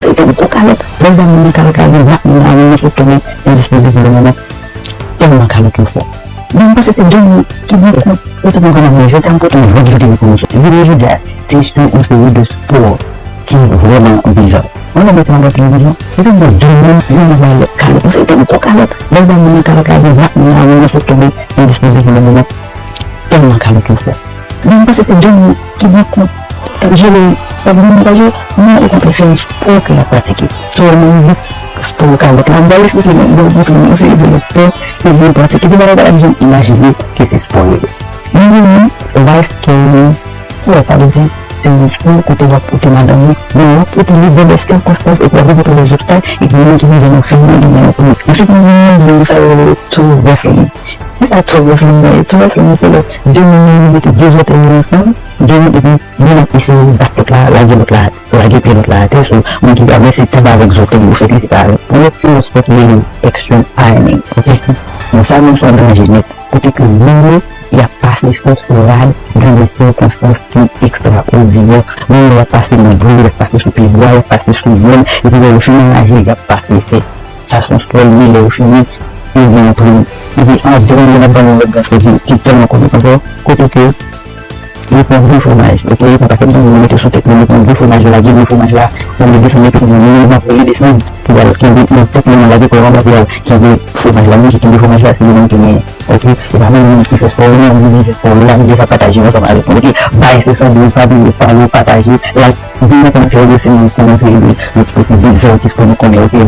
Então, o cara, lembra muito aquela casa lá, no nosso também, é disponível no momento, tem uma cara que eu for. Não passa ser de um que diga, eu também quando eu já tenho um pouco de roda de recurso. Eu vejo já, tem uns períodos por que rolam o bizarro. Olha bem que não gosta de televisão, eu não vou dizer, cara, você tem um cara, lembra muito aquela casa lá, no nosso também, é disponível no momento, tem uma cara que eu for. Não passa ser de um que diga, jadi bagi mana ikan pouca na prática soalnya sepuluh kali balik itu bukan masih itu prática di mana ada imagine que se expõe vai que pada dia tem conteúdo ultimamente não utiliza das circunstâncias para ver o resultado e não utiliza no filme não fica não sai tudo assim essa tudo assim pelo de digital dia isi lagi pilot lah terus mungkin kami sih terbaik zoting bu felicidade untuk sport living extreme ironing oke misalnya soal jenis ketika dulu ya pasti explorar dengan circunstância extraordinária não ya pasti nabur ya pasti super boa ya pasti subir itu dari film lagi ya pasti sasong sport living film ini pun ini ada yang banyak kita mau ketika ele com o fromage, eu queria comprar aquele momento eu sou técnico com o fromage lá, de fromage lá, com o fromage que não uma folha desse não, que ela que não tem como lá de colocar uma vela, que o fromage lá, que o fromage lá se não tem, ok, e vai muito que fez folha, não diz folha, lá diz a patagem, mas mais porque vai ser só duas para o patagem, lá de uma conexão desse não consegue, nos poucos bizarros que como comer o que vai